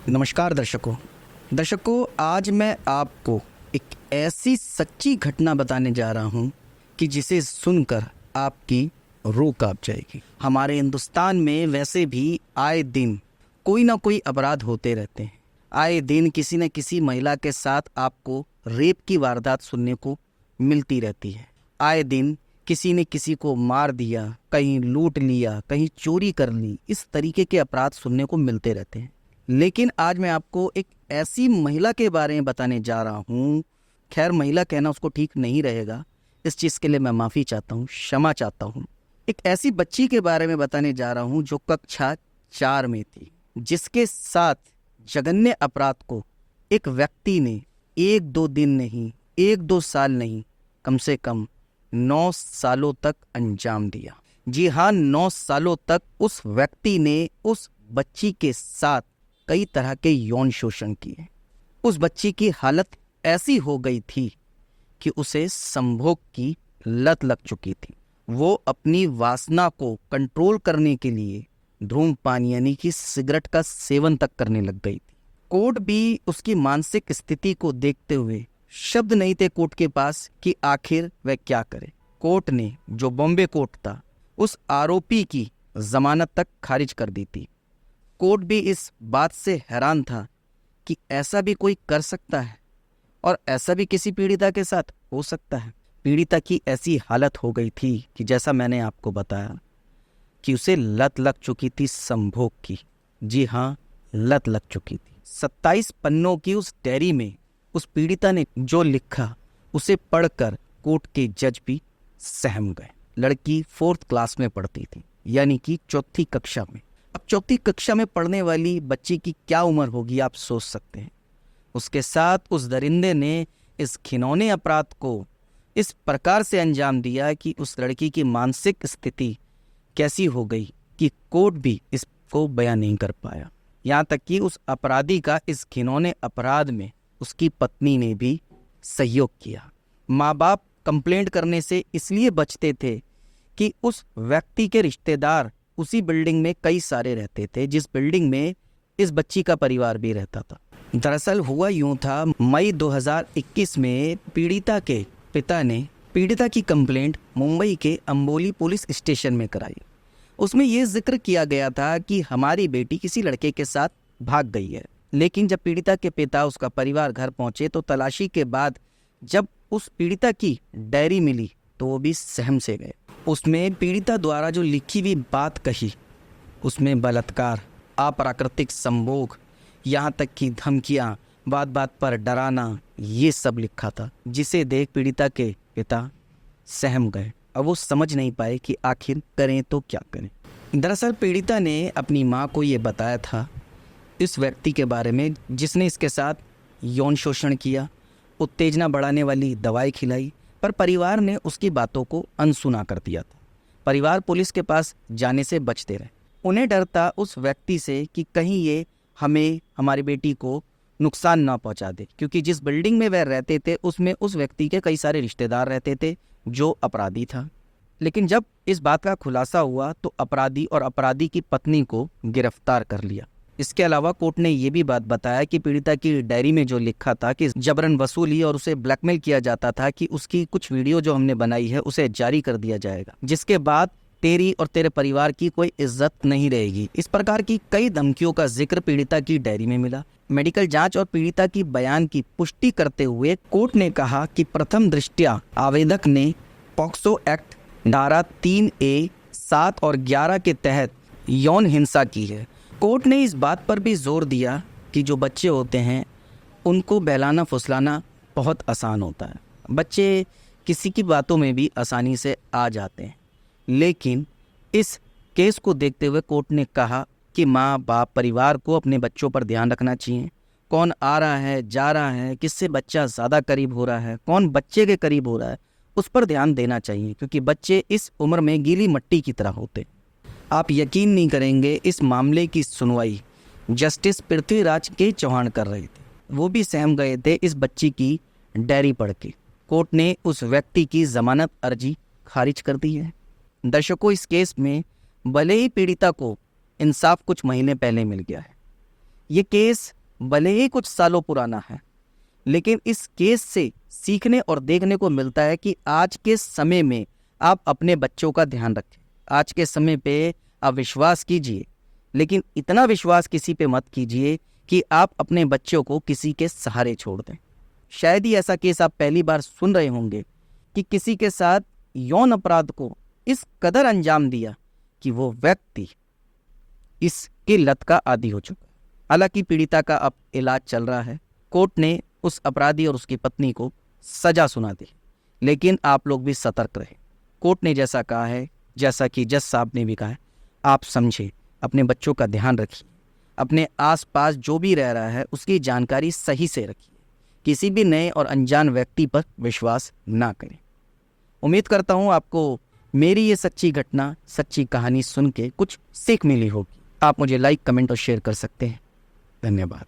नमस्कार दर्शकों, आज मैं आपको एक ऐसी सच्ची घटना बताने जा रहा हूं कि जिसे सुनकर आपकी रूह कांप जाएगी। हमारे हिंदुस्तान में वैसे भी आए दिन कोई ना कोई अपराध होते रहते हैं। आए दिन किसी न किसी महिला के साथ आपको रेप की वारदात सुनने को मिलती रहती है। आए दिन किसी ने किसी को मार दिया, कहीं लूट लिया, कहीं चोरी कर ली, इस तरीके के अपराध सुनने को मिलते रहते हैं। लेकिन आज मैं आपको एक ऐसी महिला के बारे में बताने जा रहा हूँ। खैर, महिला कहना उसको ठीक नहीं रहेगा, इस चीज़ के लिए मैं माफ़ी चाहता हूँ, क्षमा चाहता हूँ। एक ऐसी बच्ची के बारे में बताने जा रहा हूँ जो कक्षा 4 में थी, जिसके साथ जघन्य अपराध को एक व्यक्ति ने 1-2 दिन नहीं, 1-2 साल नहीं, कम से कम 9 सालों तक अंजाम दिया। जी हाँ, 9 सालों तक उस व्यक्ति ने उस बच्ची के साथ कई तरह के यौन शोषण किए। उस बच्ची की हालत ऐसी हो गई थी कि उसे संभोग की लत लग चुकी थी। वो अपनी वासना को कंट्रोल करने के लिए धूम्रपान यानी कि सिगरेट का सेवन तक करने लग गई थी। कोर्ट भी उसकी मानसिक स्थिति को देखते हुए शब्द नहीं थे कोर्ट के पास कि आखिर वह क्या करे। कोर्ट ने, जो बॉम्बे कोर्ट था, उस आरोपी की जमानत तक खारिज कर दी थी। कोर्ट भी इस बात से हैरान था कि ऐसा भी कोई कर सकता है और ऐसा भी किसी पीड़िता के साथ हो सकता है। पीड़िता की ऐसी हालत हो गई थी कि जैसा मैंने आपको बताया कि उसे लत लग चुकी थी संभोग की। जी हाँ, लत लग चुकी थी। 27 पन्नों की उस डायरी में उस पीड़िता ने जो लिखा उसे पढ़कर कोर्ट के जज भी सहम गए। लड़की 4th क्लास में पढ़ती थी, यानी कि 4थी कक्षा में। अब 4थी कक्षा में पढ़ने वाली बच्ची की क्या उम्र होगी, आप सोच सकते हैं। उसके साथ उस दरिंदे ने इस घिनौने अपराध को इस प्रकार से अंजाम दिया कि उस लड़की की मानसिक स्थिति कैसी हो गई कि कोर्ट भी इसको बयान नहीं कर पाया। यहाँ तक कि उस अपराधी का इस घिनौने अपराध में उसकी पत्नी ने भी सहयोग किया। माँ बाप कंप्लेंट करने से इसलिए बचते थे कि उस व्यक्ति के रिश्तेदार उसी बिल्डिंग में कई सारे रहते थे, जिस बिल्डिंग में इस बच्ची का परिवार भी रहता था। दरअसल हुआ यूं था, मई 2021 में पीड़िता के पिता ने पीड़िता की कंप्लेंट मुंबई के अंबोली पुलिस स्टेशन में कराई। उसमें यह जिक्र किया गया था कि हमारी बेटी किसी लड़के के साथ भाग गई है। लेकिन जब पीड़िता के पिता, उसका परिवार घर पहुंचे तो तलाशी के बाद जब उस पीड़िता की डायरी मिली तो वो भी सहम से गए। उसमें पीड़िता द्वारा जो लिखी हुई बात कही, उसमें बलात्कार, अप्राकृतिक संभोग, यहाँ तक कि धमकियाँ, बात बात पर डराना, ये सब लिखा था, जिसे देख पीड़िता के पिता सहम गए। अब वो समझ नहीं पाए कि आखिर करें तो क्या करें। दरअसल पीड़िता ने अपनी माँ को ये बताया था इस व्यक्ति के बारे में जिसने इसके साथ यौन शोषण किया, उत्तेजना बढ़ाने वाली दवाई खिलाई, पर परिवार ने उसकी बातों को अनसुना कर दिया था। परिवार पुलिस के पास जाने से बचते रहे। उन्हें डर था उस व्यक्ति से कि कहीं ये हमें, हमारी बेटी को नुकसान ना पहुंचा दे, क्योंकि जिस बिल्डिंग में वह रहते थे उसमें उस व्यक्ति के कई सारे रिश्तेदार रहते थे जो अपराधी था। लेकिन जब इस बात का खुलासा हुआ तो अपराधी और अपराधी की पत्नी को गिरफ्तार कर लिया। इसके अलावा कोर्ट ने यह भी बात बताया कि पीड़िता की डायरी में जो लिखा था कि जबरन वसूली और उसे ब्लैकमेल किया जाता था कि उसकी कुछ वीडियो जो हमने बनाई है उसे जारी कर दिया जाएगा, जिसके बाद तेरी और तेरे परिवार की कोई इज्जत नहीं रहेगी। इस प्रकार की कई धमकियों का जिक्र पीड़िता की डायरी में मिला। मेडिकल जांच और पीड़िता की बयान की पुष्टि करते हुए कोर्ट ने कहा कि प्रथम दृष्टया आवेदक ने पॉक्सो एक्ट धारा 3A, 7 और 11 के तहत यौन हिंसा की है। कोर्ट ने इस बात पर भी जोर दिया कि जो बच्चे होते हैं उनको बहलाना फुसलाना बहुत आसान होता है। बच्चे किसी की बातों में भी आसानी से आ जाते हैं। लेकिन इस केस को देखते हुए कोर्ट ने कहा कि माँ बाप, परिवार को अपने बच्चों पर ध्यान रखना चाहिए। कौन आ रहा है, जा रहा है, किससे बच्चा ज़्यादा करीब हो रहा है, कौन बच्चे के करीब हो रहा है, उस पर ध्यान देना चाहिए, क्योंकि बच्चे इस उम्र में गीली मिट्टी की तरह होते। आप यकीन नहीं करेंगे, इस मामले की सुनवाई जस्टिस पृथ्वीराज के चौहान कर रहे थे। वो भी सहम गए थे इस बच्ची की डायरी पढ़ के। कोर्ट ने उस व्यक्ति की जमानत अर्जी खारिज कर दी है। दर्शकों, इस केस में भले ही पीड़िता को इंसाफ कुछ महीने पहले मिल गया है, ये केस भले ही कुछ सालों पुराना है, लेकिन इस केस से सीखने और देखने को मिलता है कि आज के समय में आप अपने बच्चों का ध्यान रखें। आज के समय पे आप विश्वास कीजिए, लेकिन इतना विश्वास किसी पे मत कीजिए कि आप अपने बच्चों को किसी के सहारे छोड़ दें। शायद ही ऐसा केस आप पहली बार सुन रहे होंगे कि किसी के साथ यौन अपराध को इस कदर अंजाम दिया कि वो व्यक्ति इसकी लत का आदी हो चुका है। हालांकि पीड़िता का अब इलाज चल रहा है, कोर्ट ने उस अपराधी और उसकी पत्नी को सजा सुना दी, लेकिन आप लोग भी सतर्क रहे। कोर्ट ने जैसा कहा है, जैसा कि जज साहब ने भी कहा है, आप समझे, अपने बच्चों का ध्यान रखिए, अपने आसपास जो भी रह रहा है उसकी जानकारी सही से रखिए, किसी भी नए और अनजान व्यक्ति पर विश्वास ना करें। उम्मीद करता हूँ आपको मेरी ये सच्ची घटना, सच्ची कहानी सुन के कुछ सीख मिली होगी। आप मुझे लाइक, कमेंट और शेयर कर सकते हैं। धन्यवाद।